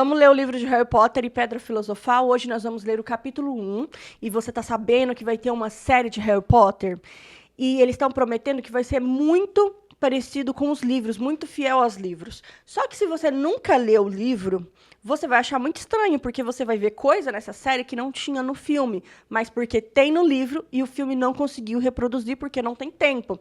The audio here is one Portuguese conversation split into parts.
Vamos ler o livro de Harry Potter e Pedra Filosofal. Hoje nós vamos ler o capítulo 1. E você tá sabendo que vai ter uma série de Harry Potter. E eles estão prometendo que vai ser muito parecido com os livros, muito fiel aos livros. Só que se você nunca leu o livro, você vai achar muito estranho, porque você vai ver coisa nessa série que não tinha no filme, mas porque tem no livro e o filme não conseguiu reproduzir porque não tem tempo.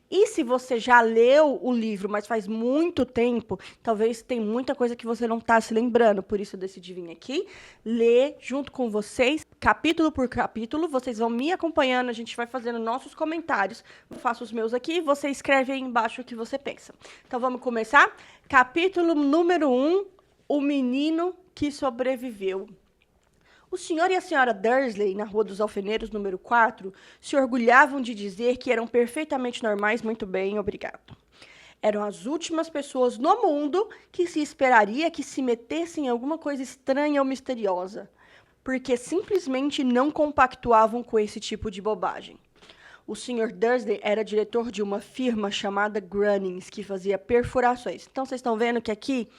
E se você já leu o livro, mas faz muito tempo, talvez tem muita coisa que você não está se lembrando. Por isso eu decidi vir aqui ler junto com vocês, capítulo por capítulo. Vocês vão me acompanhando, a gente vai fazendo nossos comentários. Eu faço os meus aqui e você escreve aí embaixo o que você pensa. Então vamos começar? Capítulo número 1, O Menino que Sobreviveu. O senhor e a senhora Dursley, na Rua dos Alfeneiros, número 4, se orgulhavam de dizer que eram perfeitamente normais, muito bem, obrigado. Eram as últimas pessoas no mundo que se esperaria que se metessem em alguma coisa estranha ou misteriosa, porque simplesmente não compactuavam com esse tipo de bobagem. O Sr. Dursley era diretor de uma firma chamada Grunnings, que fazia perfurações. Então, vocês estão vendo que aqui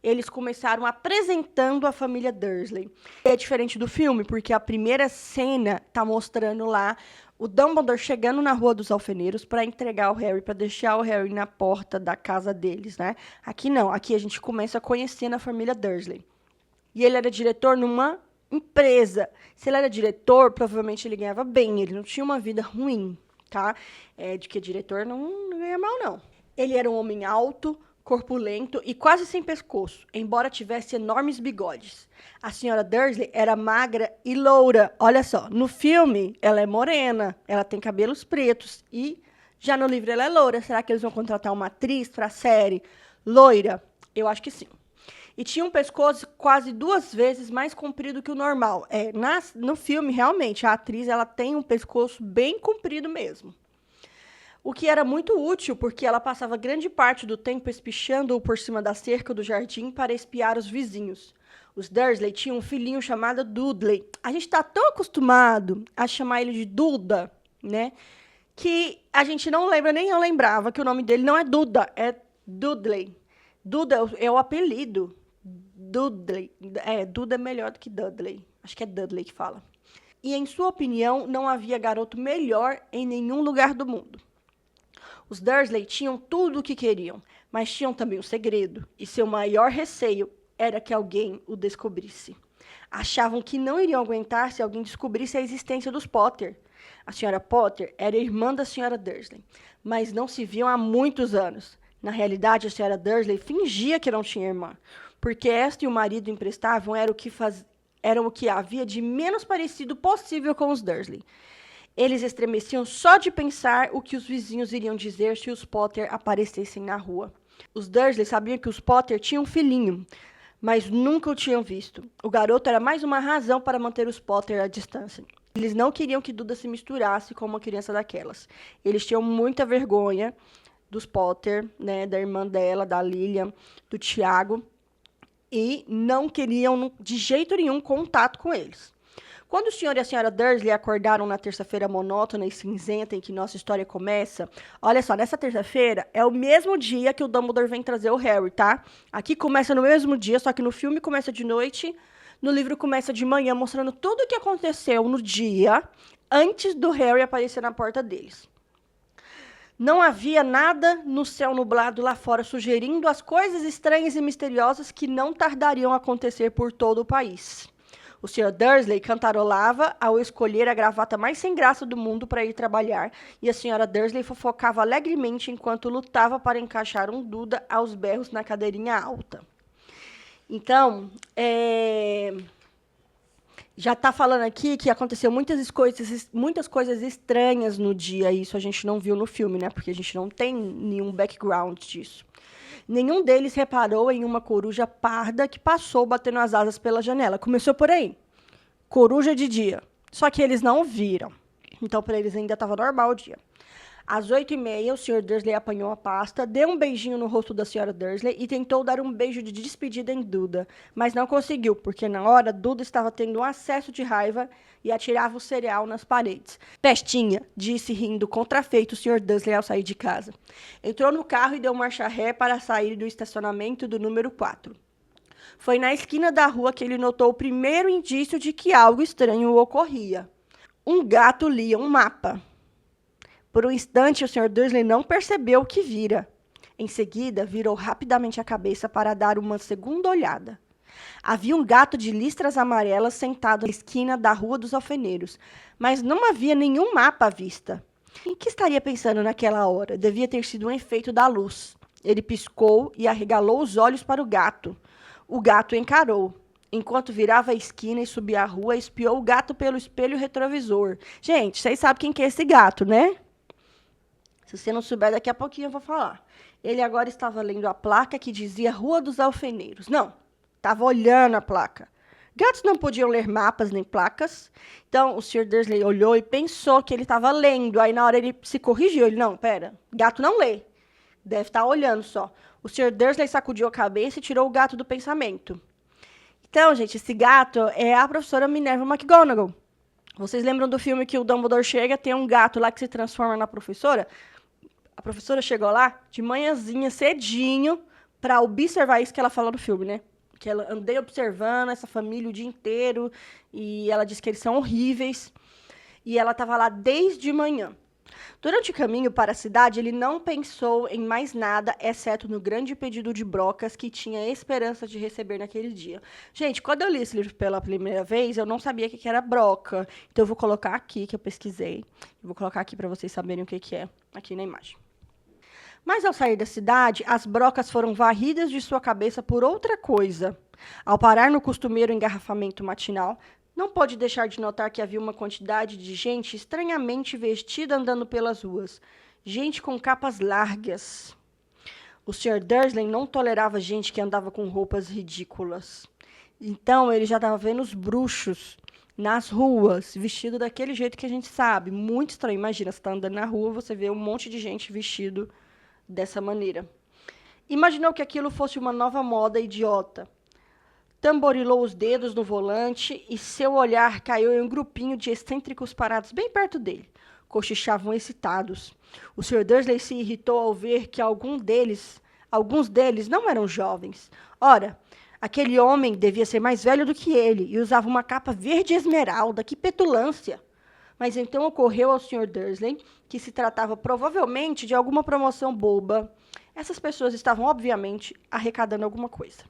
eles começaram apresentando a família Dursley. É diferente do filme, porque a primeira cena está mostrando lá o Dumbledore chegando na Rua dos Alfeneiros para entregar o Harry, para deixar o Harry na porta da casa deles, né? Aqui não, aqui a gente começa conhecendo a família Dursley. E ele era diretor numa empresa. Se ele era diretor, provavelmente ele ganhava bem, ele não tinha uma vida ruim, tá? De que diretor não ganha mal, não. Ele era um homem alto, corpulento e quase sem pescoço, embora tivesse enormes bigodes. A senhora Dursley era magra e loura. Olha só, no filme ela é morena, ela tem cabelos pretos e já no livro ela é loura. Será que eles vão contratar uma atriz para a série loira? Eu acho que sim. E tinha um pescoço quase 2 vezes mais comprido que o normal. No filme, realmente, a atriz ela tem um pescoço bem comprido mesmo. O que era muito útil, porque ela passava grande parte do tempo espichando por cima da cerca do jardim para espiar os vizinhos. Os Dursley tinham um filhinho chamado Dudley. A gente está tão acostumado a chamar ele de Duda, né? Que a gente não lembra, nem eu lembrava, que o nome dele não é Duda, é Dudley. Duda é o apelido. Dudley. Duda é melhor do que Dudley. Acho que é Dudley que fala. E, em sua opinião, não havia garoto melhor em nenhum lugar do mundo. Os Dursley tinham tudo o que queriam, mas tinham também um segredo, e seu maior receio era que alguém o descobrisse. Achavam que não iriam aguentar se alguém descobrisse a existência dos Potter. A senhora Potter era irmã da senhora Dursley, mas não se viam há muitos anos. Na realidade, a senhora Dursley fingia que não tinha irmã, porque esta e o marido emprestavam eram o que havia de menos parecido possível com os Dursley. Eles estremeciam só de pensar o que os vizinhos iriam dizer se os Potter aparecessem na rua. Os Dursley sabiam que os Potter tinham um filhinho, mas nunca o tinham visto. O garoto era mais uma razão para manter os Potter à distância. Eles não queriam que Duda se misturasse com uma criança daquelas. Eles tinham muita vergonha dos Potter, né, da irmã dela, da Lilian, do Tiago, e não queriam de jeito nenhum contato com eles. Quando o senhor e a senhora Dursley acordaram na terça-feira monótona e cinzenta em que nossa história começa, olha só, nessa terça-feira é o mesmo dia que o Dumbledore vem trazer o Harry, tá? Aqui começa no mesmo dia, só que no filme começa de noite, no livro começa de manhã, mostrando tudo o que aconteceu no dia antes do Harry aparecer na porta deles. Não havia nada no céu nublado lá fora sugerindo as coisas estranhas e misteriosas que não tardariam a acontecer por todo o país. O Sr. Dursley cantarolava ao escolher a gravata mais sem graça do mundo para ir trabalhar, e a Sra. Dursley fofocava alegremente enquanto lutava para encaixar um Duda aos berros na cadeirinha alta. Então, já está falando aqui que aconteceu muitas coisas estranhas no dia, e isso a gente não viu no filme, né? Porque a gente não tem nenhum background disso. Nenhum deles reparou em uma coruja parda que passou batendo as asas pela janela. Começou por aí. Coruja de dia. Só que eles não viram. Então, para eles ainda estava normal o dia. Às 8h30, o Sr. Dursley apanhou a pasta, deu um beijinho no rosto da Sra. Dursley e tentou dar um beijo de despedida em Duda, mas não conseguiu, porque na hora Duda estava tendo um acesso de raiva e atirava o cereal nas paredes. Pestinha, disse rindo contrafeito o Sr. Dursley ao sair de casa. Entrou no carro e deu marcha ré para sair do estacionamento do número 4. Foi na esquina da rua que ele notou o primeiro indício de que algo estranho ocorria. Um gato lia um mapa. Por um instante, o Sr. Dursley não percebeu o que vira. Em seguida, virou rapidamente a cabeça para dar uma segunda olhada. Havia um gato de listras amarelas sentado na esquina da Rua dos Alfeneiros, mas não havia nenhum mapa à vista. Em que estaria pensando naquela hora? Devia ter sido um efeito da luz. Ele piscou e arregalou os olhos para o gato. O gato encarou. Enquanto virava a esquina e subia a rua, espiou o gato pelo espelho retrovisor. Gente, vocês sabem quem que é esse gato, né? Se você não souber, daqui a pouquinho eu vou falar. Ele agora estava lendo a placa que dizia Rua dos Alfeneiros. Não, estava olhando a placa. Gatos não podiam ler mapas nem placas. Então, o Sr. Dursley olhou e pensou que ele estava lendo. Aí, na hora, ele se corrigiu. Ele, não, pera, gato não lê. Deve estar olhando só. O Sr. Dursley sacudiu a cabeça e tirou o gato do pensamento. Então, gente, esse gato é a professora Minerva McGonagall. Vocês lembram do filme que o Dumbledore chega, tem um gato lá que se transforma na professora? A professora chegou lá de manhãzinha, cedinho, para observar isso que ela falou no filme, né? Que ela andei observando essa família o dia inteiro e ela disse que eles são horríveis. E ela estava lá desde manhã. Durante o caminho para a cidade, ele não pensou em mais nada, exceto no grande pedido de brocas que tinha esperança de receber naquele dia. Gente, quando eu li esse livro pela primeira vez, eu não sabia o que era broca. Então, eu vou colocar aqui, que eu pesquisei. Eu vou colocar aqui para vocês saberem o que é, aqui na imagem. Mas, ao sair da cidade, as brocas foram varridas de sua cabeça por outra coisa. Ao parar no costumeiro engarrafamento matinal, não pôde deixar de notar que havia uma quantidade de gente estranhamente vestida andando pelas ruas. Gente com capas largas. O Sr. Dursley não tolerava gente que andava com roupas ridículas. Então, ele já estava vendo os bruxos nas ruas, vestido daquele jeito que a gente sabe. Muito estranho. Imagina, você está andando na rua, você vê um monte de gente vestido dessa maneira. Imaginou que aquilo fosse uma nova moda idiota. Tamborilou os dedos no volante e seu olhar caiu em um grupinho de excêntricos parados bem perto dele. Cochichavam excitados. O Sr. Dursley se irritou ao ver que alguns deles não eram jovens. Ora, aquele homem devia ser mais velho do que ele e usava uma capa verde esmeralda. Que petulância! Mas então ocorreu ao Sr. Dursley que se tratava provavelmente de alguma promoção boba. Essas pessoas estavam, obviamente, arrecadando alguma coisa.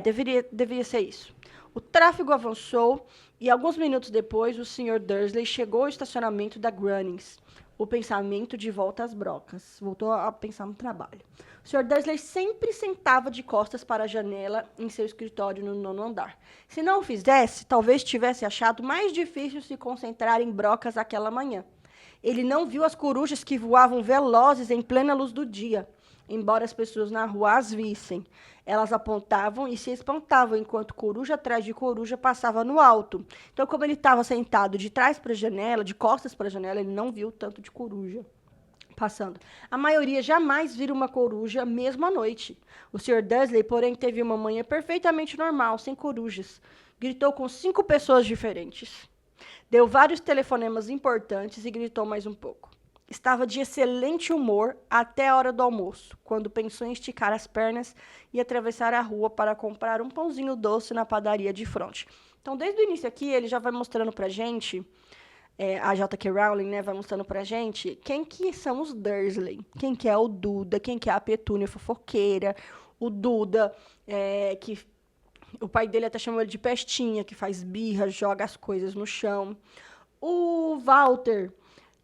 Deveria ser isso. O tráfego avançou e, alguns minutos depois, o Sr. Dursley chegou ao estacionamento da Grunnings. O pensamento de volta às brocas. Voltou a pensar no trabalho. O Sr. Dursley sempre sentava de costas para a janela em seu escritório no 9º andar. Se não o fizesse, talvez tivesse achado mais difícil se concentrar em brocas aquela manhã. Ele não viu as corujas que voavam velozes em plena luz do dia, embora as pessoas na rua as vissem. Elas apontavam e se espantavam enquanto coruja atrás de coruja passava no alto. Então, como ele estava sentado de trás para a janela, de costas para a janela, ele não viu tanto de coruja passando. A maioria jamais vira uma coruja, mesmo à noite. O Sr. Dursley, porém, teve uma manhã perfeitamente normal, sem corujas. Gritou com 5 pessoas diferentes. Deu vários telefonemas importantes e gritou mais um pouco. Estava de excelente humor até a hora do almoço, quando pensou em esticar as pernas e atravessar a rua para comprar um pãozinho doce na padaria de fronte. Então, desde o início aqui, ele já vai mostrando pra gente, a J.K. Rowling, né, vai mostrando pra gente quem que são os Dursley, quem que é o Duda, quem que é a Petúnia fofoqueira, o Duda, que o pai dele até chamou ele de pestinha, que faz birra, joga as coisas no chão. O Walter,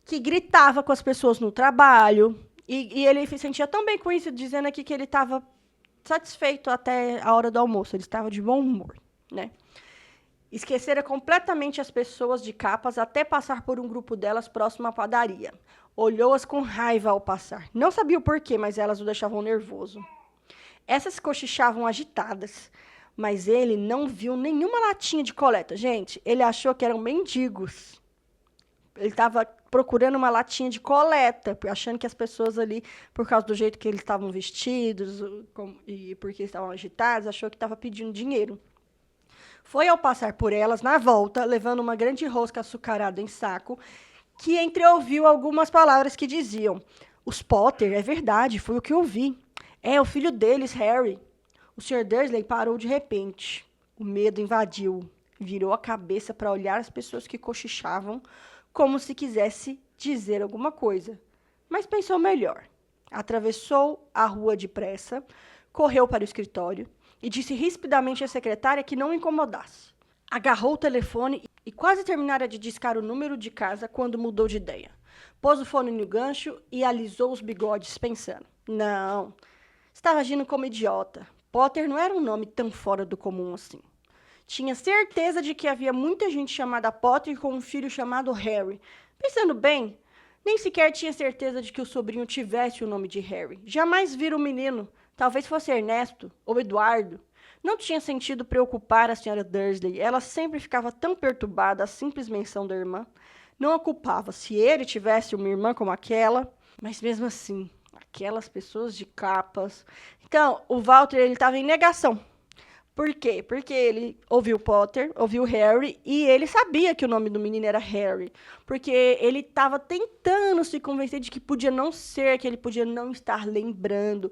que gritava com as pessoas no trabalho. E ele se sentia tão bem com isso, dizendo aqui que ele estava satisfeito até a hora do almoço. Ele estava de bom humor, né? Esquecera completamente as pessoas de capas até passar por um grupo delas próximo à padaria. Olhou-as com raiva ao passar. Não sabia o porquê, mas elas o deixavam nervoso. Essas cochichavam agitadas, mas ele não viu nenhuma latinha de coleta. Gente, ele achou que eram mendigos. Ele estava procurando uma latinha de coleta, achando que as pessoas ali, por causa do jeito que eles estavam vestidos e porque estavam agitados, achou que estava pedindo dinheiro. Foi ao passar por elas, na volta, levando uma grande rosca açucarada em saco, que entreouviu algumas palavras que diziam: os Potter, é verdade, foi o que ouvi. É o filho deles, Harry. O Sr. Dursley parou de repente. O medo invadiu. Virou a cabeça para olhar as pessoas que cochichavam, como se quisesse dizer alguma coisa. Mas pensou melhor. Atravessou a rua depressa, correu para o escritório e disse rispidamente à secretária que não o incomodasse. Agarrou o telefone e quase terminara de discar o número de casa quando mudou de ideia. Pôs o fone no gancho e alisou os bigodes, pensando. Não, estava agindo como idiota. Potter não era um nome tão fora do comum assim. Tinha certeza de que havia muita gente chamada Potter com um filho chamado Harry. Pensando bem, nem sequer tinha certeza de que o sobrinho tivesse o nome de Harry. Jamais vira o menino. Talvez fosse Ernesto ou Eduardo. Não tinha sentido preocupar a senhora Dursley. Ela sempre ficava tão perturbada à simples menção da irmã. Não a culpava se ele tivesse uma irmã como aquela. Mas mesmo assim, aquelas pessoas de capas... Então, o Walter estava em negação. Por quê? Porque ele ouviu Potter, ouviu Harry, e ele sabia que o nome do menino era Harry. Porque ele estava tentando se convencer de que podia não ser, que ele podia não estar lembrando.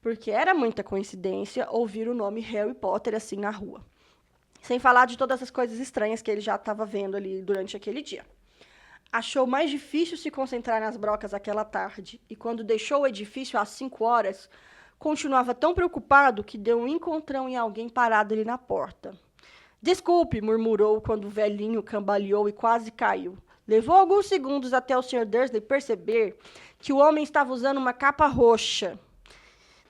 Porque era muita coincidência ouvir o nome Harry Potter assim na rua. Sem falar de todas as coisas estranhas que ele já estava vendo ali durante aquele dia. Achou mais difícil se concentrar nas brocas aquela tarde, e quando deixou o edifício às 5 horas, continuava tão preocupado que deu um encontrão em alguém parado ali na porta. Desculpe, murmurou quando o velhinho cambaleou e quase caiu. Levou alguns segundos até o Sr. Dursley perceber que o homem estava usando uma capa roxa.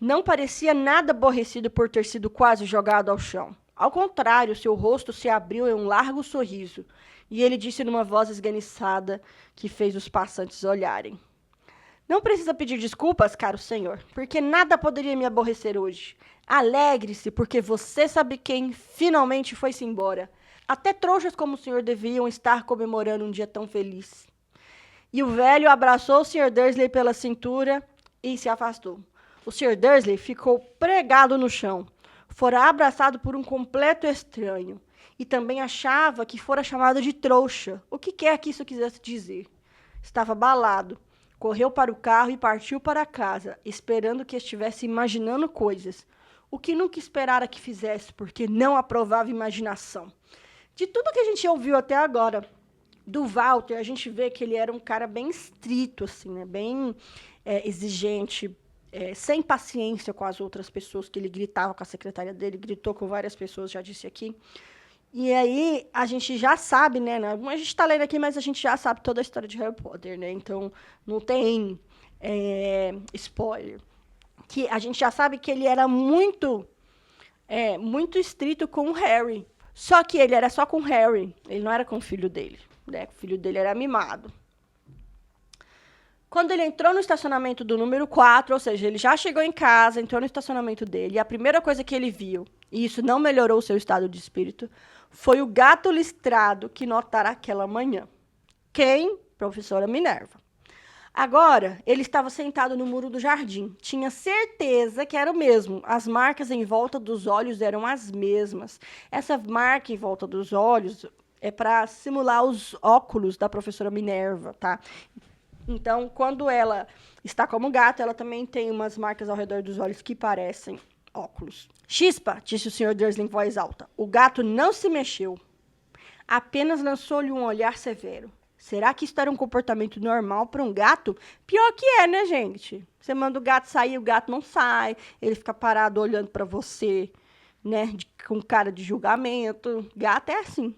Não parecia nada aborrecido por ter sido quase jogado ao chão. Ao contrário, seu rosto se abriu em um largo sorriso, e ele disse numa voz esganiçada que fez os passantes olharem. Não precisa pedir desculpas, caro senhor, porque nada poderia me aborrecer hoje. Alegre-se, porque você sabe quem finalmente foi-se embora. Até trouxas como o senhor deviam estar comemorando um dia tão feliz. E o velho abraçou o Sr. Dursley pela cintura e se afastou. O Sr. Dursley ficou pregado no chão. Fora abraçado por um completo estranho. E também achava que fora chamado de trouxa. O que quer que isso quisesse dizer? Estava abalado. Correu para o carro e partiu para casa, esperando que estivesse imaginando coisas. O que nunca esperara que fizesse, porque não aprovava imaginação. De tudo que a gente ouviu até agora do Walter, a gente vê que ele era um cara bem estrito, assim, né? Bem exigente, sem paciência com as outras pessoas, que ele gritava com a secretária dele, gritou com várias pessoas, já disse aqui. E aí, a gente já sabe, né? A gente está lendo aqui, mas a gente já sabe toda a história de Harry Potter, né? Então, não tem spoiler. Que a gente já sabe que ele era muito estrito com o Harry. Só que ele era só com o Harry. Ele não era com o filho dele, né? O filho dele era mimado. Quando ele entrou no estacionamento do número 4, ou seja, ele já chegou em casa, entrou no estacionamento dele, e a primeira coisa que ele viu, e isso não melhorou o seu estado de espírito, foi o gato listrado que notara aquela manhã. Quem? Professora Minerva. Agora, ele estava sentado no muro do jardim. Tinha certeza que era o mesmo. As marcas em volta dos olhos eram as mesmas. Essa marca em volta dos olhos é para simular os óculos da professora Minerva, tá? Então, quando ela está como gato, ela também tem umas marcas ao redor dos olhos que parecem óculos. Chispa, disse o Sr. Dursley em voz alta. O gato não se mexeu. Apenas lançou-lhe um olhar severo. Será que isso era um comportamento normal para um gato? Pior que é, né, gente? Você manda o gato sair, o gato não sai. Ele fica parado olhando para você, né, com cara de julgamento. Gato é assim.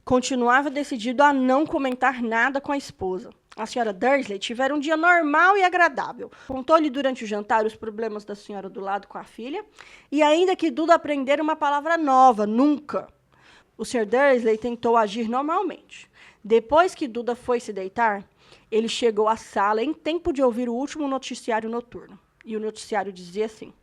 Continuava decidido a não comentar nada com a esposa. A senhora Dursley tivera um dia normal e agradável. Contou-lhe durante o jantar os problemas da senhora do lado com a filha, e ainda que Duda aprendera uma palavra nova, nunca. O Sr. Dursley tentou agir normalmente. Depois que Duda foi se deitar, ele chegou à sala em tempo de ouvir o último noticiário noturno. E o noticiário dizia assim: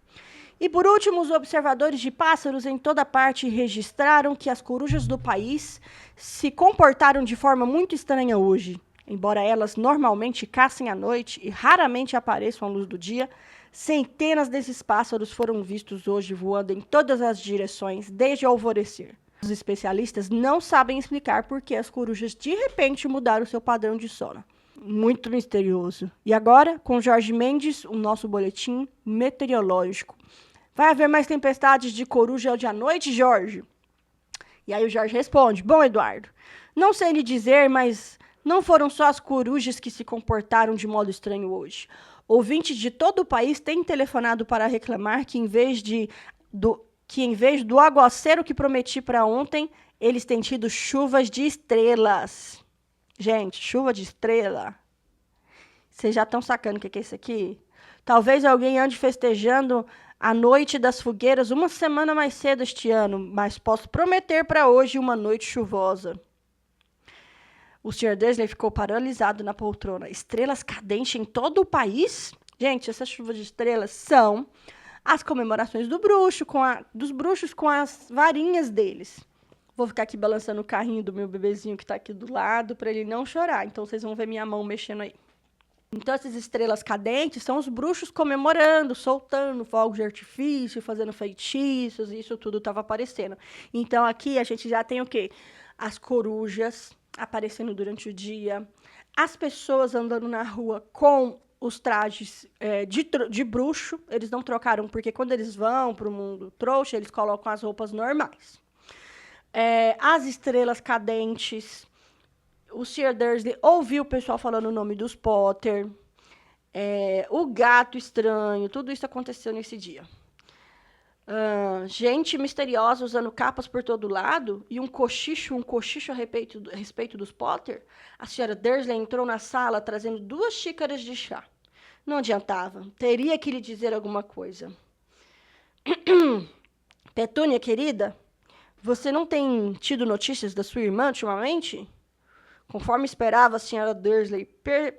e por último, os observadores de pássaros em toda parte registraram que as corujas do país se comportaram de forma muito estranha hoje. Embora elas normalmente caçem à noite e raramente apareçam à luz do dia, centenas desses pássaros foram vistos hoje voando em todas as direções desde o alvorecer. Os especialistas não sabem explicar por que as corujas de repente mudaram seu padrão de sono. Muito misterioso. E agora, com Jorge Mendes, o nosso boletim meteorológico. Vai haver mais tempestades de coruja hoje à noite, Jorge? E aí o Jorge responde, bom, Eduardo, não sei lhe dizer, mas não foram só as corujas que se comportaram de modo estranho hoje. Ouvintes de todo o país têm telefonado para reclamar que em vez do aguaceiro que prometi para ontem, eles têm tido chuvas de estrelas. Gente, chuva de estrela. Vocês já estão sacando o que é isso aqui? Talvez alguém ande festejando a noite das fogueiras uma semana mais cedo este ano, mas posso prometer para hoje uma noite chuvosa. O Sr. Dursley ficou paralisado na poltrona. Estrelas cadentes em todo o país? Gente, essas chuvas de estrelas são as comemorações dos bruxos com as varinhas deles. Vou ficar aqui balançando o carrinho do meu bebezinho que está aqui do lado para ele não chorar. Então, vocês vão ver minha mão mexendo aí. Então, essas estrelas cadentes são os bruxos comemorando, soltando fogos de artifício, fazendo feitiços, e isso tudo estava aparecendo. Então, aqui a gente já tem o quê? As corujas aparecendo durante o dia, as pessoas andando na rua com os trajes de bruxo, eles não trocaram, porque quando eles vão para o mundo trouxa, eles colocam as roupas normais. As estrelas cadentes, o Sr. Dursley ouviu o pessoal falando o nome dos Potter, o gato estranho, tudo isso aconteceu nesse dia. Gente misteriosa usando capas por todo lado e um cochicho a respeito dos Potter. A senhora Dursley entrou na sala trazendo 2 xícaras de chá. Não adiantava, teria que lhe dizer alguma coisa. Petúnia, querida, você não tem tido notícias da sua irmã ultimamente? Conforme esperava, a senhora Dursley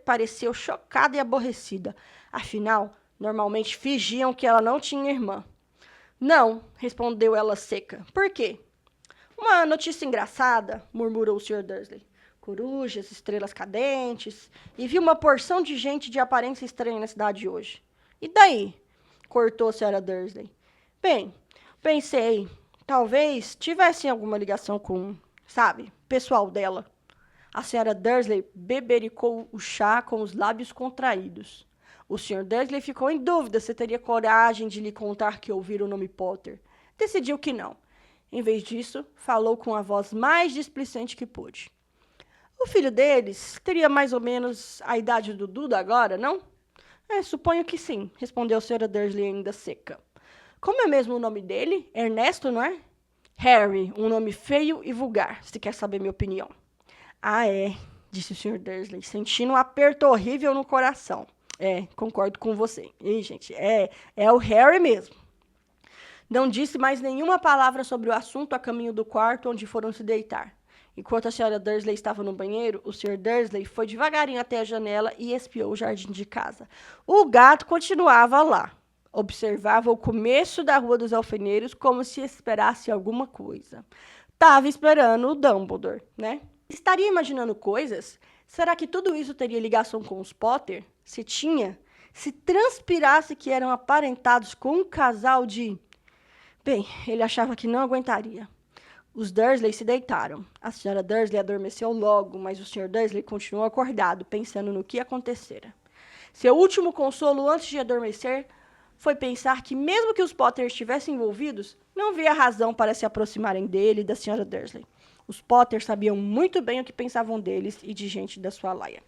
pareceu chocada e aborrecida. Afinal, normalmente fingiam que ela não tinha irmã. Não, respondeu ela seca. Por quê? Uma notícia engraçada, murmurou o Sr. Dursley. Corujas, estrelas cadentes, e vi uma porção de gente de aparência estranha na cidade hoje. E daí? Cortou a senhora Dursley. Bem, pensei, talvez tivessem alguma ligação com, pessoal dela. A senhora Dursley bebericou o chá com os lábios contraídos. O Sr. Dursley ficou em dúvida se teria coragem de lhe contar que ouvira o nome Potter. Decidiu que não. Em vez disso, falou com a voz mais displicente que pôde. O filho deles teria mais ou menos a idade do Duda agora, não? Suponho que sim, respondeu a Sra. Dursley ainda seca. Como é mesmo o nome dele? Ernesto, não é? Harry, um nome feio e vulgar, se quer saber minha opinião. Ah, disse o Sr. Dursley, sentindo um aperto horrível no coração. Concordo com você. E, gente, é o Harry mesmo. Não disse mais nenhuma palavra sobre o assunto a caminho do quarto onde foram se deitar. Enquanto a senhora Dursley estava no banheiro, o Sr. Dursley foi devagarinho até a janela e espiou o jardim de casa. O gato continuava lá. Observava o começo da Rua dos Alfeneiros como se esperasse alguma coisa. Estava esperando o Dumbledore, né? Estaria imaginando coisas? Será que tudo isso teria ligação com os Potter? Se tinha? Se transpirasse que eram aparentados com um casal de... Bem, ele achava que não aguentaria. Os Dursley se deitaram. A senhora Dursley adormeceu logo, mas o Sr. Dursley continuou acordado, pensando no que acontecera. Seu último consolo antes de adormecer foi pensar que, mesmo que os Potter estivessem envolvidos, não via razão para se aproximarem dele e da senhora Dursley. Os Potter sabiam muito bem o que pensavam deles e de gente da sua laia.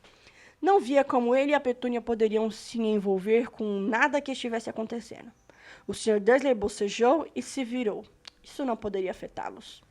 Não via como ele e a Petúnia poderiam se envolver com nada que estivesse acontecendo. O Sr. Dursley bocejou e se virou. Isso não poderia afetá-los.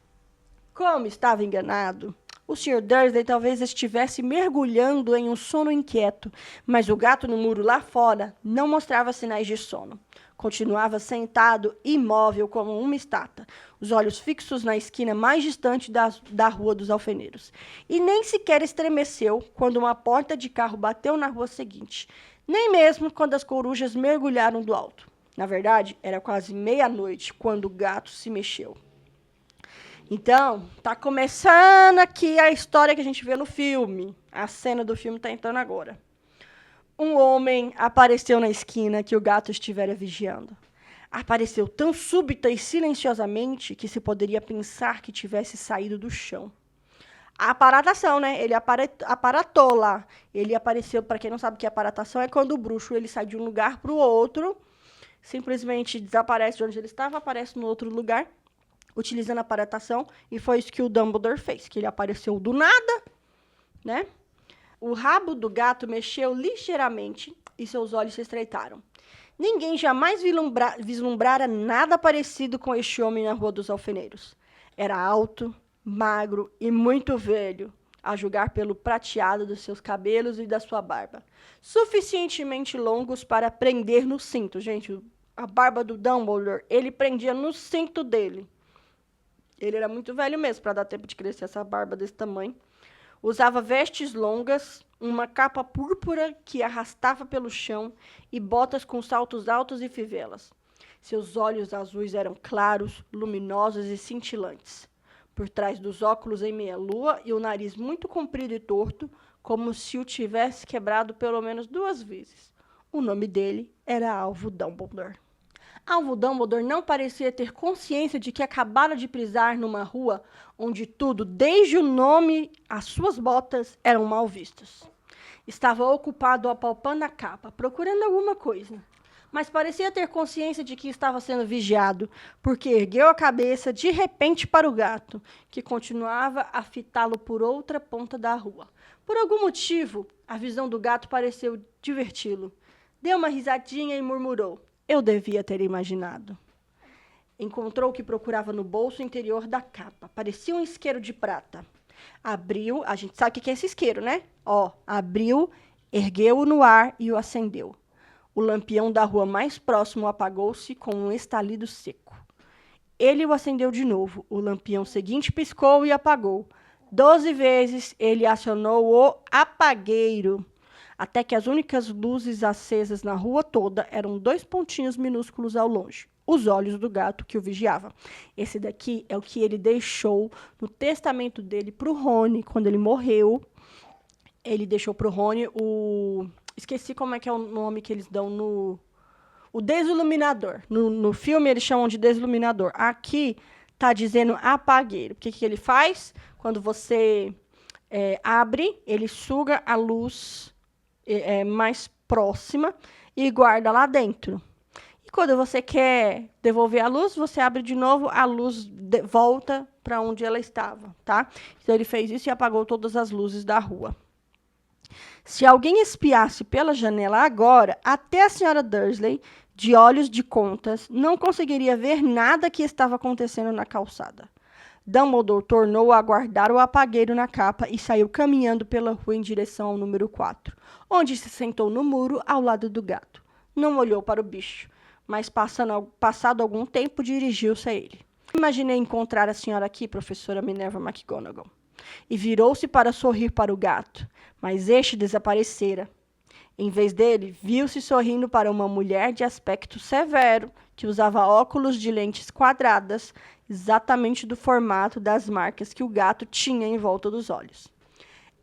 Como estava enganado, o Sr. Dursley talvez estivesse mergulhando em um sono inquieto, mas o gato no muro lá fora não mostrava sinais de sono. Continuava sentado, imóvel como uma estátua, os olhos fixos na esquina mais distante da Rua dos Alfeneiros. E nem sequer estremeceu quando uma porta de carro bateu na rua seguinte, nem mesmo quando as corujas mergulharam do alto. Na verdade, era quase meia-noite quando o gato se mexeu. Então, tá começando aqui a história que a gente vê no filme. A cena do filme tá entrando agora. Um homem apareceu na esquina que o gato estivera vigiando. Apareceu tão súbita e silenciosamente que se poderia pensar que tivesse saído do chão. A aparatação, né? Ele aparatou lá. Ele apareceu, para quem não sabe o que é aparatação, é quando o bruxo ele sai de um lugar para o outro simplesmente desaparece de onde ele estava, aparece no outro lugar, utilizando a aparatação, e foi isso que o Dumbledore fez, que ele apareceu do nada, né? O rabo do gato mexeu ligeiramente e seus olhos se estreitaram. Ninguém jamais vislumbrara nada parecido com este homem na Rua dos Alfeneiros. Era alto, magro e muito velho, a julgar pelo prateado dos seus cabelos e da sua barba. Suficientemente longos para prender no cinto. Gente, a barba do Dumbledore, ele prendia no cinto dele. Ele era muito velho mesmo, para dar tempo de crescer essa barba desse tamanho. Usava vestes longas, uma capa púrpura que arrastava pelo chão e botas com saltos altos e fivelas. Seus olhos azuis eram claros, luminosos e cintilantes. Por trás dos óculos em meia-lua e o nariz muito comprido e torto, como se o tivesse quebrado pelo menos 2 vezes. O nome dele era Alvo Dumbledore. Alvo Dumbledore não parecia ter consciência de que acabara de pisar numa rua onde tudo, desde o nome às suas botas, eram mal vistos. Estava ocupado apalpando a capa, procurando alguma coisa. Mas parecia ter consciência de que estava sendo vigiado, porque ergueu a cabeça de repente para o gato, que continuava a fitá-lo por outra ponta da rua. Por algum motivo, a visão do gato pareceu diverti-lo. Deu uma risadinha e murmurou: "Eu devia ter imaginado." Encontrou o que procurava no bolso interior da capa. Parecia um isqueiro de prata. Abriu, a gente sabe o que é esse isqueiro, né? Abriu, ergueu-o no ar e o acendeu. O lampião da rua mais próximo apagou-se com um estalido seco. Ele o acendeu de novo. O lampião seguinte piscou e apagou. 12 vezes ele acionou o apagueiro, até que as únicas luzes acesas na rua toda eram 2 pontinhos minúsculos ao longe, os olhos do gato que o vigiava. Esse daqui é o que ele deixou no testamento dele para o Rony, quando ele morreu. Ele deixou para o Rony o... Esqueci como é que é o nome que eles dão no... O desiluminador. No filme eles chamam de desiluminador. Aqui está dizendo apagueiro. O que ele faz? Quando você abre, ele suga a luz mais próxima e guarda lá dentro. E quando você quer devolver a luz, você abre de novo, a luz volta para onde ela estava, tá? Então ele fez isso e apagou todas as luzes da rua. Se alguém espiasse pela janela agora, até a senhora Dursley, de olhos de contas, não conseguiria ver nada que estava acontecendo na calçada. Dumbledore tornou a guardar o apagueiro na capa e saiu caminhando pela rua em direção ao número 4, onde se sentou no muro ao lado do gato. Não olhou para o bicho, mas passado algum tempo dirigiu-se a ele. Imaginei encontrar a senhora aqui, professora Minerva McGonagall. E virou-se para sorrir para o gato, mas este desaparecera. Em vez dele, viu-se sorrindo para uma mulher de aspecto severo, que usava óculos de lentes quadradas, exatamente do formato das marcas que o gato tinha em volta dos olhos.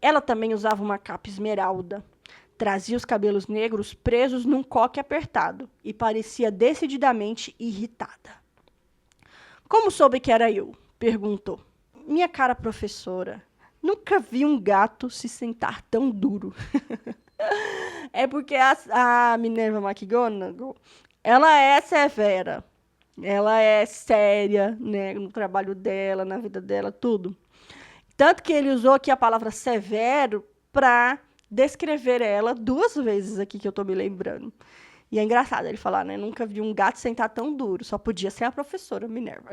Ela também usava uma capa esmeralda, trazia os cabelos negros presos num coque apertado e parecia decididamente irritada. "Como soube que era eu?" perguntou. "Minha cara professora, nunca vi um gato se sentar tão duro." É porque a Minerva McGonagall, ela é severa. Ela é séria, né, no trabalho dela, na vida dela, tudo. Tanto que ele usou aqui a palavra severo para descrever ela 2 vezes aqui que eu estou me lembrando. E é engraçado ele falar, né? Nunca vi um gato sentar tão duro. Só podia ser a professora Minerva.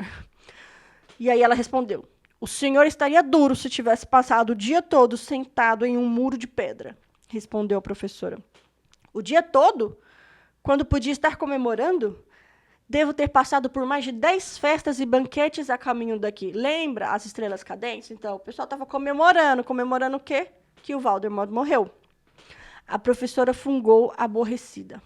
E aí ela respondeu: "O senhor estaria duro se tivesse passado o dia todo sentado em um muro de pedra", respondeu a professora. "O dia todo? Quando podia estar comemorando? Devo ter passado por mais de 10 festas e banquetes a caminho daqui." Lembra as estrelas cadentes? Então, o pessoal estava comemorando. Comemorando o quê? Que o Voldemort morreu. A professora fungou aborrecida.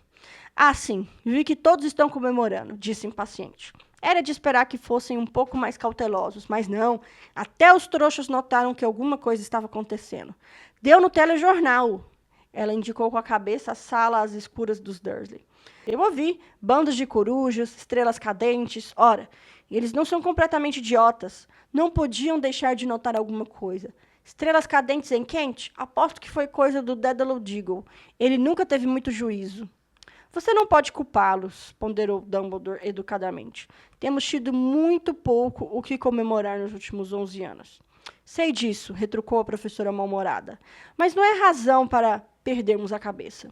"Ah, sim, vi que todos estão comemorando", disse impaciente. Era de esperar que fossem um pouco mais cautelosos, mas não. Até os trouxas notaram que alguma coisa estava acontecendo. "Deu no telejornal." Ela indicou com a cabeça a sala às escuras dos Dursley. "Eu ouvi. Bandos de corujas, estrelas cadentes. Ora, eles não são completamente idiotas. Não podiam deixar de notar alguma coisa. Estrelas cadentes em Kent? Aposto que foi coisa do Dédalo Diggle. Ele nunca teve muito juízo." Você não pode culpá-los, ponderou Dumbledore educadamente. Temos tido muito pouco o que comemorar nos últimos 11 anos. Sei disso, retrucou a professora mal-humorada. Mas não é razão para perdermos a cabeça.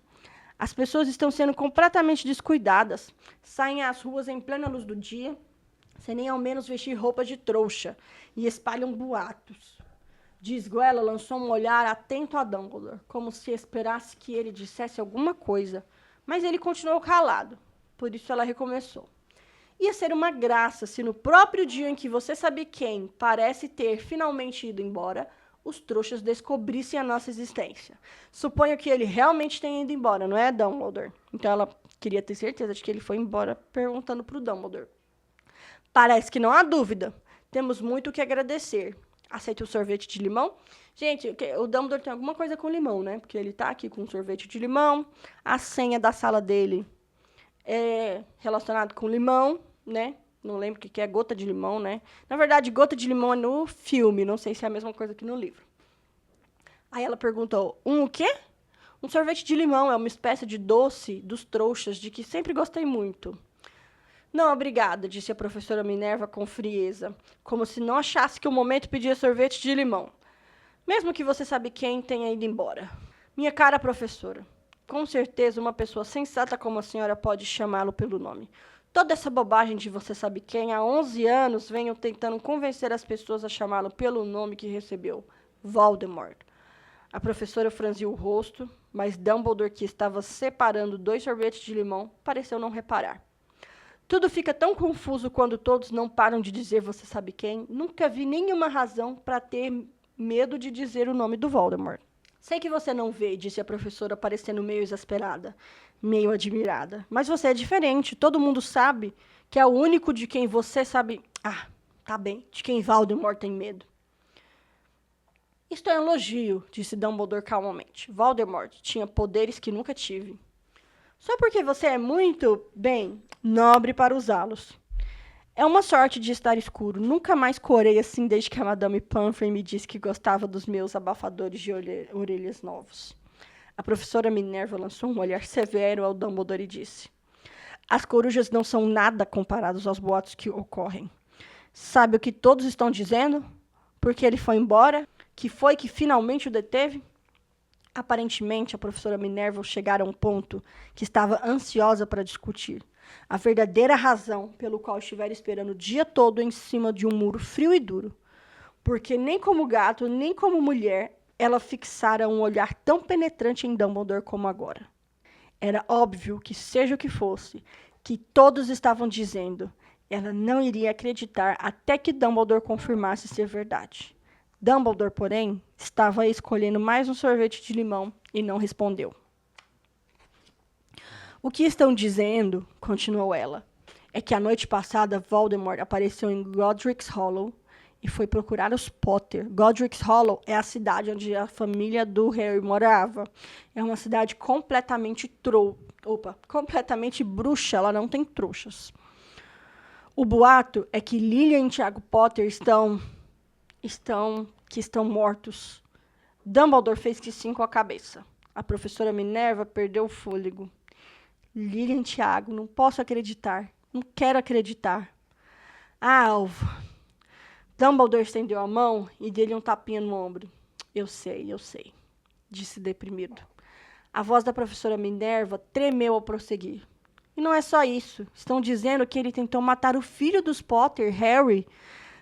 As pessoas estão sendo completamente descuidadas. Saem às ruas em plena luz do dia, sem nem ao menos vestir roupa de trouxa, e espalham boatos. Disguela lançou um olhar atento a Dumbledore, como se esperasse que ele dissesse alguma coisa. Mas ele continuou calado. Por isso ela recomeçou. Ia ser uma graça se no próprio dia em que você sabe quem parece ter finalmente ido embora, os trouxas descobrissem a nossa existência. Suponho que ele realmente tenha ido embora, não é, Dumbledore? Então ela queria ter certeza de que ele foi embora, perguntando para o Dumbledore. Parece que não há dúvida. Temos muito o que agradecer. Aceita o sorvete de limão? Gente, o Dumbledore tem alguma coisa com limão, né? Porque ele tá aqui com um sorvete de limão. A senha da sala dele é relacionada com limão, né? Não lembro o que é gota de limão, né? Na verdade, gota de limão é no filme. Não sei se é a mesma coisa que no livro. Aí ela perguntou, o quê? Um sorvete de limão é uma espécie de doce dos trouxas de que sempre gostei muito. Não, obrigada, disse a professora Minerva com frieza, como se não achasse que o momento pedia sorvete de limão. Mesmo que você sabe quem tenha ido embora. Minha cara professora, com certeza uma pessoa sensata como a senhora pode chamá-lo pelo nome. Toda essa bobagem de você sabe quem, há 11 anos venho tentando convencer as pessoas a chamá-lo pelo nome que recebeu, Voldemort. A professora franziu o rosto, mas Dumbledore, que estava separando 2 sorvetes de limão, pareceu não reparar. Tudo fica tão confuso quando todos não param de dizer você sabe quem. Nunca vi nenhuma razão para ter medo de dizer o nome do Voldemort. Sei que você não vê, disse a professora, parecendo meio exasperada, meio admirada. Mas você é diferente. Todo mundo sabe que é o único de quem você sabe... Ah, tá bem, de quem Voldemort tem medo. Isto é um elogio, disse Dumbledore calmamente. Voldemort tinha poderes que nunca tive. Só porque você é muito, bem, nobre para usá-los. É uma sorte de estar escuro. Nunca mais corei assim desde que a Madame Pomfrey me disse que gostava dos meus abafadores de orelhas novos. A professora Minerva lançou um olhar severo ao Dumbledore e disse: As corujas não são nada comparados aos boatos que ocorrem. Sabe o que todos estão dizendo? Porque ele foi embora? Que foi que finalmente o deteve? Aparentemente, a professora Minerva chegara a um ponto que estava ansiosa para discutir. A verdadeira razão pelo qual estivera esperando o dia todo em cima de um muro frio e duro. Porque nem como gato, nem como mulher, ela fixara um olhar tão penetrante em Dumbledore como agora. Era óbvio que, seja o que fosse, que todos estavam dizendo, ela não iria acreditar até que Dumbledore confirmasse ser verdade. Dumbledore, porém, estava escolhendo mais um sorvete de limão e não respondeu. O que estão dizendo, continuou ela, é que a noite passada Voldemort apareceu em Godric's Hollow e foi procurar os Potter. Godric's Hollow é a cidade onde a família do Harry morava. É uma cidade completamente completamente bruxa, ela não tem trouxas. O boato é que Lilian e Tiago Potter estão mortos. Dumbledore fez que sim com a cabeça. A professora Minerva perdeu o fôlego. Lilian e Tiago, não posso acreditar. Não quero acreditar. Alvo. Dumbledore estendeu a mão e deu-lhe um tapinha no ombro. Eu sei, disse deprimido. A voz da professora Minerva tremeu ao prosseguir. E não é só isso. Estão dizendo que ele tentou matar o filho dos Potter, Harry,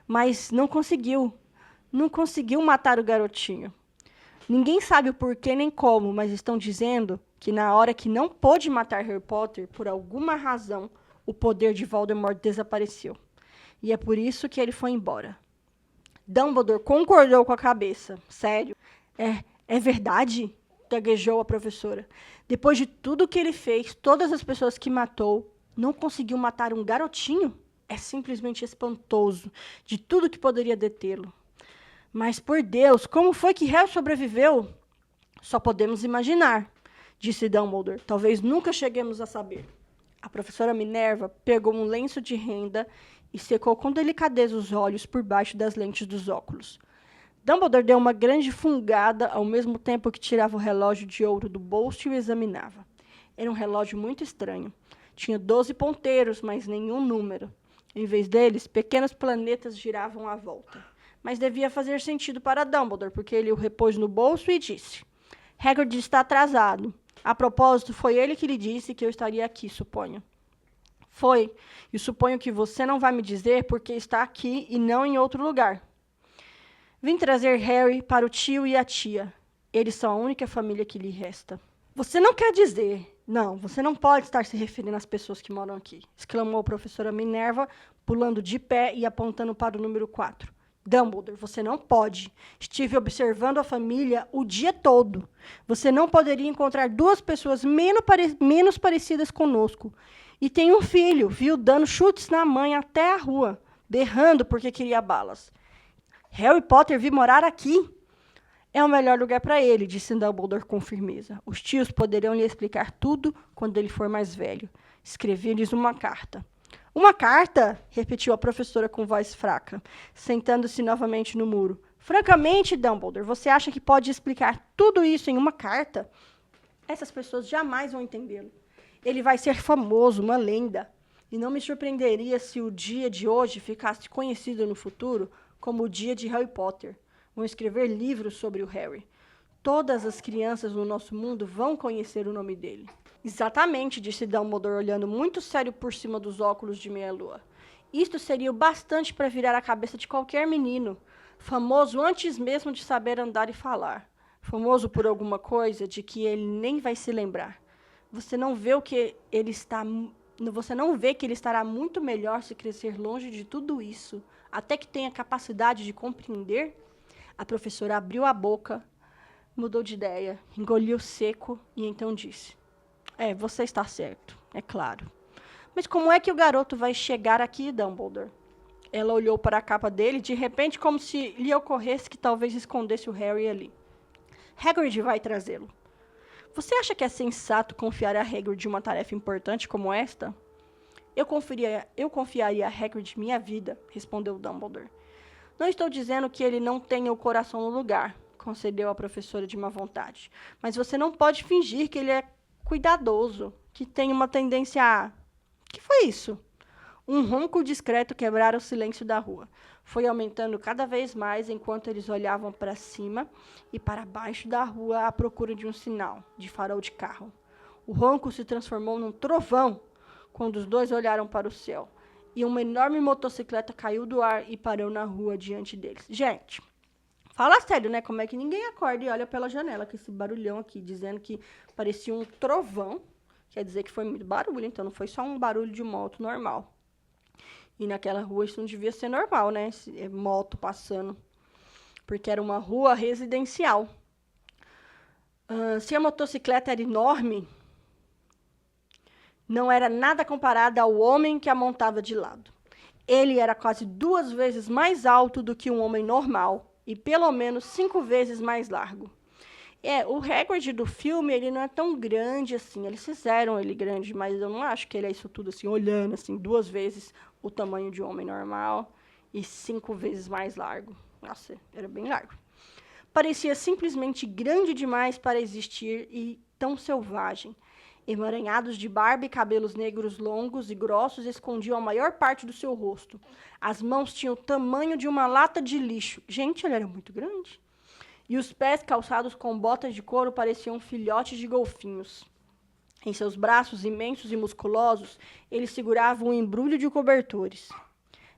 mas não conseguiu. Não conseguiu matar o garotinho. Ninguém sabe o porquê nem como, mas estão dizendo que na hora que não pôde matar Harry Potter, por alguma razão, o poder de Voldemort desapareceu. E é por isso que ele foi embora. Dumbledore concordou com a cabeça. Sério? É verdade? Gaguejou a professora. Depois de tudo que ele fez, todas as pessoas que matou, não conseguiu matar um garotinho? É simplesmente espantoso, de tudo que poderia detê-lo. Mas, por Deus, como foi que Harry sobreviveu? Só podemos imaginar, disse Dumbledore. Talvez nunca cheguemos a saber. A professora Minerva pegou um lenço de renda e secou com delicadeza os olhos por baixo das lentes dos óculos. Dumbledore deu uma grande fungada ao mesmo tempo que tirava o relógio de ouro do bolso e o examinava. Era um relógio muito estranho. Tinha 12 ponteiros, mas nenhum número. Em vez deles, pequenos planetas giravam à volta. Mas devia fazer sentido para Dumbledore, porque ele o repôs no bolso e disse: Hagrid está atrasado. A propósito, foi ele que lhe disse que eu estaria aqui, suponho. Foi, e suponho que você não vai me dizer porque está aqui e não em outro lugar. Vim trazer Harry para o tio e a tia. Eles são a única família que lhe resta. Você não quer dizer... Não, você não pode estar se referindo às pessoas que moram aqui, exclamou a professora Minerva, pulando de pé e apontando para o número 4. Dumbledore, você não pode. Estive observando a família o dia todo. Você não poderia encontrar duas pessoas menos parecidas conosco. E tem um filho, viu, dando chutes na mãe até a rua, berrando porque queria balas. Harry Potter vir morar aqui? É o melhor lugar para ele, disse Dumbledore com firmeza. Os tios poderão lhe explicar tudo quando ele for mais velho. Escrevi-lhes uma carta. Uma carta? Repetiu a professora com voz fraca, sentando-se novamente no muro. Francamente, Dumbledore, você acha que pode explicar tudo isso em uma carta? Essas pessoas jamais vão entendê-lo. Ele vai ser famoso, uma lenda. E não me surpreenderia se o dia de hoje ficasse conhecido no futuro como o dia de Harry Potter. Vão escrever livros sobre o Harry. Todas as crianças no nosso mundo vão conhecer o nome dele. Exatamente, disse Dumbledore, olhando muito sério por cima dos óculos de meia-lua. Isto seria o bastante para virar a cabeça de qualquer menino, famoso antes mesmo de saber andar e falar. Famoso por alguma coisa de que ele nem vai se lembrar. Você não vê que ele estará muito melhor se crescer longe de tudo isso, até que tenha capacidade de compreender? A professora abriu a boca, mudou de ideia, engoliu seco e então disse: você está certo, é claro. Mas como é que o garoto vai chegar aqui, Dumbledore? Ela olhou para a capa dele, de repente, como se lhe ocorresse que talvez escondesse o Harry ali. Hagrid vai trazê-lo. Você acha que é sensato confiar a Hagrid uma tarefa importante como esta? Eu confiaria a Hagrid minha vida, respondeu Dumbledore. Não estou dizendo que ele não tenha o coração no lugar, concedeu a professora de má vontade. Mas você não pode fingir que ele é cuidadoso, que tem uma tendência a... Que foi isso? Um ronco discreto quebrara o silêncio da rua. Foi aumentando cada vez mais enquanto eles olhavam para cima e para baixo da rua à procura de um sinal, de farol de carro. O ronco se transformou num trovão quando os dois olharam para o céu. E uma enorme motocicleta caiu do ar e parou na rua diante deles. Gente, fala sério, né? Como é que ninguém acorda e olha pela janela com esse barulhão aqui, dizendo que parecia um trovão. Quer dizer que foi muito barulho, então não foi só um barulho de moto normal. E naquela rua isso não devia ser normal, né? Moto passando. Porque era uma rua residencial. Se a motocicleta era enorme, não era nada comparada ao homem que a montava de lado. Ele era quase 2 vezes mais alto do que um homem normal e pelo menos 5 vezes mais largo. O Hagrid do filme, ele não é tão grande assim. Eles fizeram ele grande, mas eu não acho que ele é isso tudo assim, olhando assim, 2 vezes o tamanho de um homem normal e 5 vezes mais largo. Nossa, era bem largo. Parecia simplesmente grande demais para existir e tão selvagem. Emaranhados de barba e cabelos negros longos e grossos escondiam a maior parte do seu rosto. As mãos tinham o tamanho de uma lata de lixo. Gente, ele era muito grande. E os pés, calçados com botas de couro, pareciam filhotes de golfinhos. Em seus braços imensos e musculosos, ele segurava um embrulho de cobertores.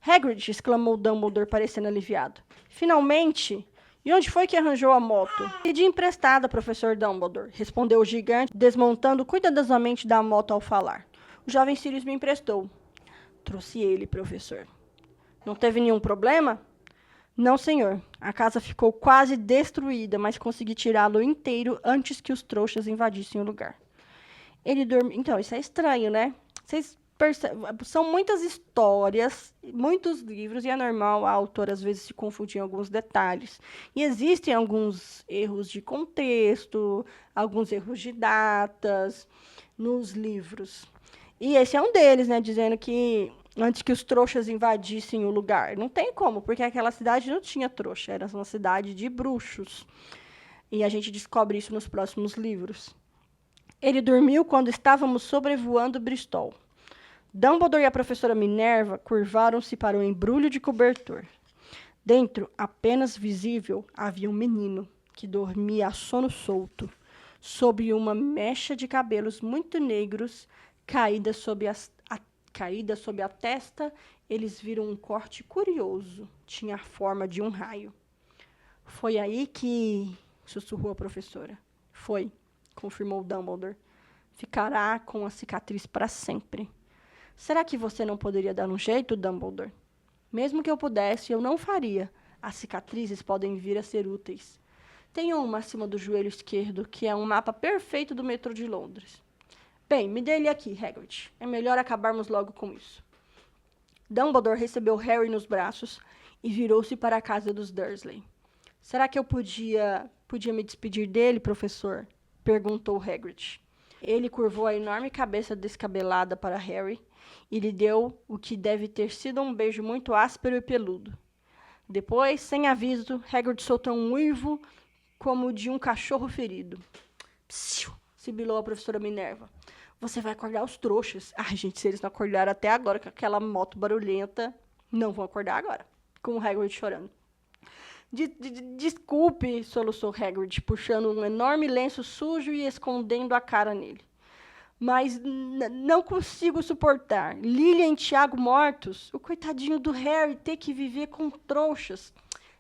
Hagrid, exclamou Dumbledore, parecendo aliviado. Finalmente! E onde foi que arranjou a moto? Pedi emprestada, professor Dumbledore, respondeu o gigante, desmontando cuidadosamente da moto ao falar. O jovem Sirius me emprestou. Trouxe ele, professor. Não teve nenhum problema? Não, senhor. A casa ficou quase destruída, mas consegui tirá-lo inteiro antes que os trouxas invadissem o lugar. Ele dormiu... Então, isso é estranho, né? Vocês percebem? São muitas histórias, muitos livros, e é normal a autora, às vezes, se confundir em alguns detalhes. E existem alguns erros de contexto, alguns erros de datas nos livros. E esse é um deles, né? Dizendo que antes que os trouxas invadissem o lugar. Não tem como, porque aquela cidade não tinha trouxa, era uma cidade de bruxos. E a gente descobre isso nos próximos livros. Ele dormiu quando estávamos sobrevoando Bristol. Dumbledore e a professora Minerva curvaram-se para o embrulho de cobertor. Dentro, apenas visível, havia um menino que dormia a sono solto, sob uma mecha de cabelos muito negros caída sob a testa. Eles viram um corte curioso. Tinha a forma de um raio. Foi aí que... sussurrou a professora. Foi, confirmou Dumbledore. Ficará com a cicatriz para sempre. Será que você não poderia dar um jeito, Dumbledore? Mesmo que eu pudesse, eu não faria. As cicatrizes podem vir a ser úteis. Tenho uma acima do joelho esquerdo, que é um mapa perfeito do metrô de Londres. Bem, me dê ele aqui, Hagrid. É melhor acabarmos logo com isso. Dumbledore recebeu Harry nos braços e virou-se para a casa dos Dursley. Será que eu podia me despedir dele, professor? Perguntou Hagrid. Ele curvou a enorme cabeça descabelada para Harry e lhe deu o que deve ter sido um beijo muito áspero e peludo. Depois, sem aviso, Hagrid soltou um uivo como o de um cachorro ferido. Psiu! Sibilou a professora Minerva. Você vai acordar os trouxas. Ai, gente, se eles não acordaram até agora com aquela moto barulhenta, não vão acordar agora. Com o Hagrid chorando. Desculpe, soluçou Hagrid, puxando um enorme lenço sujo e escondendo a cara nele. Mas não consigo suportar. Lilian e Tiago mortos. O coitadinho do Harry ter que viver com trouxas.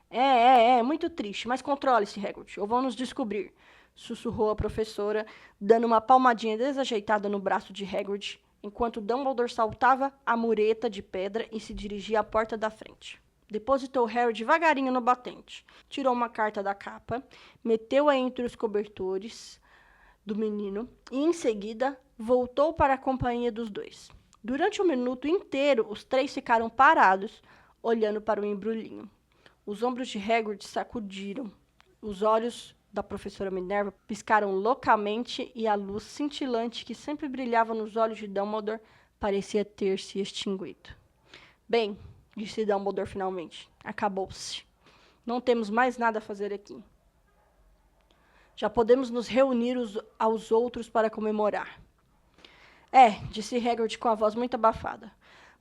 É muito triste, mas controle-se, Hagrid, ou vão nos descobrir, sussurrou a professora, dando uma palmadinha desajeitada no braço de Hagrid, enquanto Dumbledore saltava a mureta de pedra e se dirigia à porta da frente. Depositou Harry devagarinho no batente, tirou uma carta da capa, meteu-a entre os cobertores do menino e, em seguida, voltou para a companhia dos dois. Durante um minuto inteiro, os três ficaram parados, olhando para o embrulhinho. Os ombros de Hagrid sacudiram. Os olhos da professora Minerva piscaram loucamente e a luz cintilante que sempre brilhava nos olhos de Dumbledore parecia ter se extinguido. Bem, disse Dumbledore finalmente, acabou-se. Não temos mais nada a fazer aqui. Já podemos nos reunir aos outros para comemorar. Disse Hagrid com a voz muito abafada.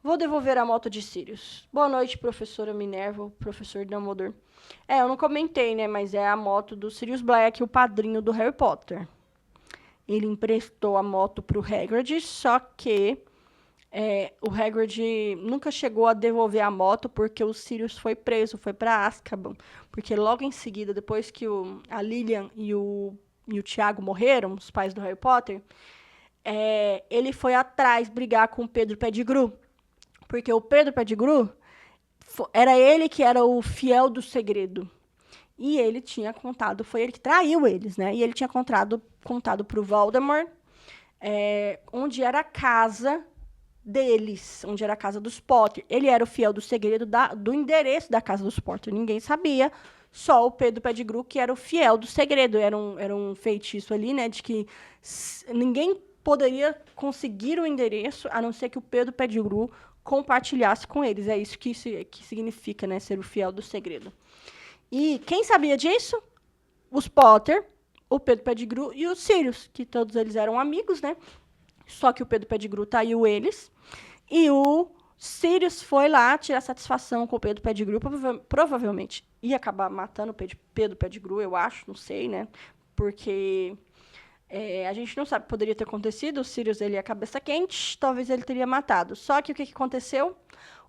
Vou devolver a moto de Sirius. Boa noite, professora Minerva, professor Dumbledore. Eu não comentei, né, mas é a moto do Sirius Black, o padrinho do Harry Potter. Ele emprestou a moto para o Hagrid, só que o Hagrid nunca chegou a devolver a moto porque o Sirius foi preso, foi para Azkaban. Porque logo em seguida, depois que a Lilian e o Tiago morreram, os pais do Harry Potter, ele foi atrás brigar com o Pedro Pettigrew. Porque o Pedro Pettigrew era ele que era o fiel do segredo. E ele tinha contado, foi ele que traiu eles, né? E ele tinha contado para o Voldemort onde era a casa deles, onde era a casa dos Potter. Ele era o fiel do segredo do endereço da casa dos Potter. Ninguém sabia, só o Pedro Pettigrew, que era o fiel do segredo. Era um feitiço ali, né? De que ninguém poderia conseguir o endereço, a não ser que o Pedro Pettigrew compartilhasse com eles. É isso que significa, né? Ser o fiel do segredo. E quem sabia disso? Os Potter, o Pedro Pettigrew e os Sirius, que todos eles eram amigos, né? Só que o Pedro Pettigrew traiu eles. E o Sirius foi lá tirar satisfação com o Pedro Pettigrew. Provavelmente ia acabar matando o Pedro Pettigrew, eu acho, não sei, né? Porque a gente não sabe o que poderia ter acontecido. O Sirius, ele é cabeça quente, talvez ele teria matado. Só que o que aconteceu?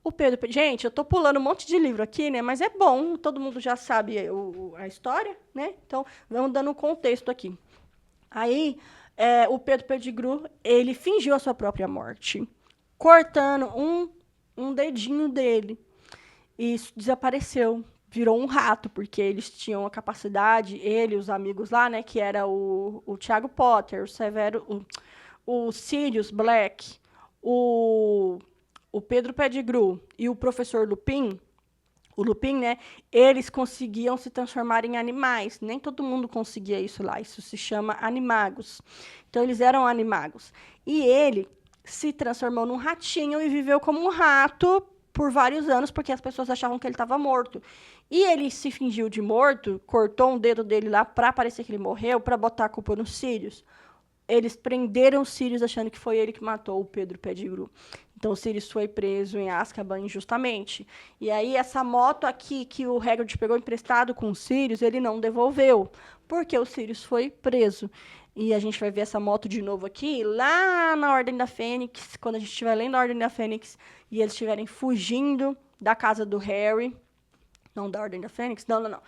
O Pedro... Gente, eu tô pulando um monte de livro aqui, né? Mas é bom, todo mundo já sabe a história, né? Então, vamos dando um contexto aqui. Aí, o Pedro Pettigrew, ele fingiu a sua própria morte, cortando um dedinho dele. E isso desapareceu. Virou um rato, porque eles tinham a capacidade, ele e os amigos lá, né? Que era o Tiago Potter, o Severo, o Sirius Black, o Pedro Pettigrew e o professor Lupin, o Lupin, né? Eles conseguiam se transformar em animais. Nem todo mundo conseguia isso lá. Isso se chama animagos. Então, eles eram animagos. E ele se transformou num ratinho e viveu como um rato por vários anos, porque as pessoas achavam que ele estava morto. E ele se fingiu de morto, cortou um dedo dele lá para parecer que ele morreu, para botar a culpa nos Sirius. eles prenderam o Sirius achando que foi ele que matou o Pedro Pettigrew. Então o Sirius foi preso em Azkaban injustamente. E aí essa moto aqui que o Hagrid pegou emprestado com o Sirius, ele não devolveu, porque o Sirius foi preso. E a gente vai ver essa moto de novo aqui, lá na Ordem da Fênix, quando a gente estiver lendo a Ordem da Fênix e eles estiverem fugindo da casa do Harry. Não da Ordem da Fênix? Não, não, não.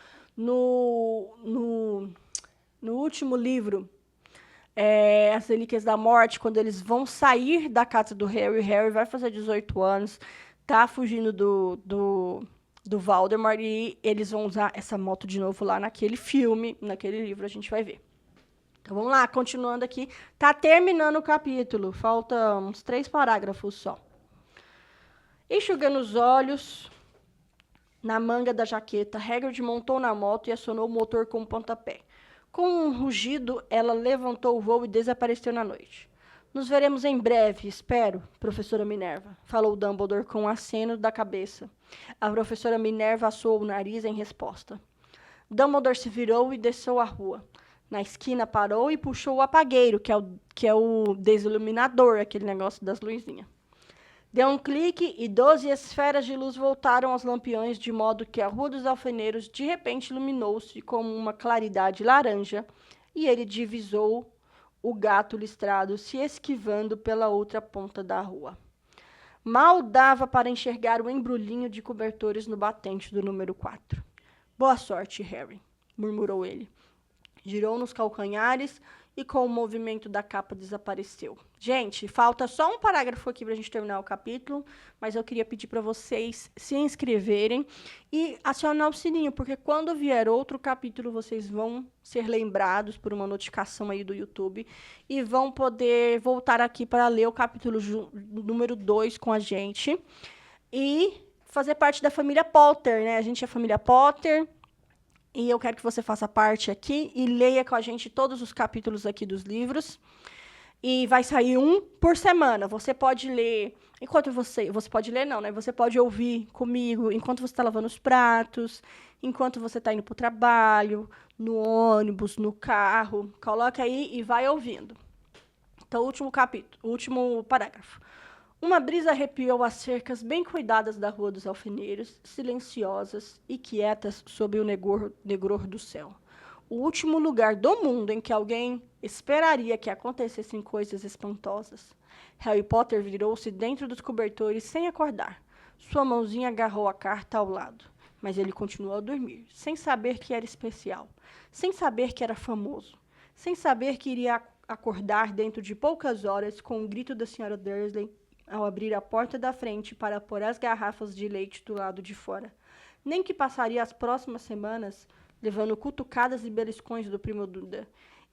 No último livro, As Relíquias da Morte, quando eles vão sair da casa do Harry, o Harry vai fazer 18 anos, tá fugindo do Voldemort, e eles vão usar essa moto de novo lá naquele filme, naquele livro, a gente vai ver. Então vamos lá, continuando aqui. Tá terminando o capítulo, falta uns 3 parágrafos só. Enxugando os olhos na manga da jaqueta, Hagrid montou na moto e acionou o motor com um pontapé. Com um rugido, ela levantou o voo e desapareceu na noite. Nos veremos em breve, espero, professora Minerva, falou Dumbledore com um aceno da cabeça. A professora Minerva assoou o nariz em resposta. Dumbledore se virou e desceu a rua. Na esquina parou e puxou o apagueiro, que é o desiluminador, aquele negócio das luzinhas. Deu um clique e 12 esferas de luz voltaram aos lampiões, de modo que a Rua dos Alfeneiros de repente iluminou-se com uma claridade laranja, e ele divisou o gato listrado se esquivando pela outra ponta da rua. Mal dava para enxergar o embrulhinho de cobertores no batente do número 4. Boa sorte, Harry, murmurou ele. Girou nos calcanhares e com o movimento da capa desapareceu. Gente, falta só um parágrafo aqui para a gente terminar o capítulo, mas eu queria pedir para vocês se inscreverem e acionar o sininho, porque quando vier outro capítulo, vocês vão ser lembrados por uma notificação aí do YouTube e vão poder voltar aqui para ler o capítulo número 2 com a gente e fazer parte da família Potter, né? A gente é a família Potter. E eu quero que você faça parte aqui e leia com a gente todos os capítulos aqui dos livros. E vai sair um por semana. Você pode ler enquanto você pode ler não, né? Você pode ouvir comigo enquanto você está lavando os pratos, enquanto você está indo para o trabalho, no ônibus, no carro. Coloca aí e vai ouvindo. Então, o último parágrafo. Uma brisa arrepiou as cercas bem cuidadas da Rua dos Alfeneiros, silenciosas e quietas sob o negror do céu. O último lugar do mundo em que alguém esperaria que acontecessem coisas espantosas. Harry Potter virou-se dentro dos cobertores sem acordar. Sua mãozinha agarrou a carta ao lado, mas ele continuou a dormir, sem saber que era especial, sem saber que era famoso, sem saber que iria acordar dentro de poucas horas com o grito da Sra. Dursley ao abrir a porta da frente para pôr as garrafas de leite do lado de fora. Nem que passaria as próximas semanas levando cutucadas e beliscões do primo Duda.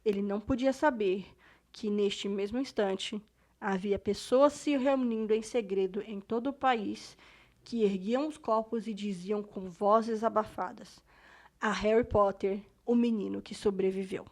Ele não podia saber que, neste mesmo instante, havia pessoas se reunindo em segredo em todo o país que erguiam os corpos e diziam com vozes abafadas: a Harry Potter, o menino que sobreviveu.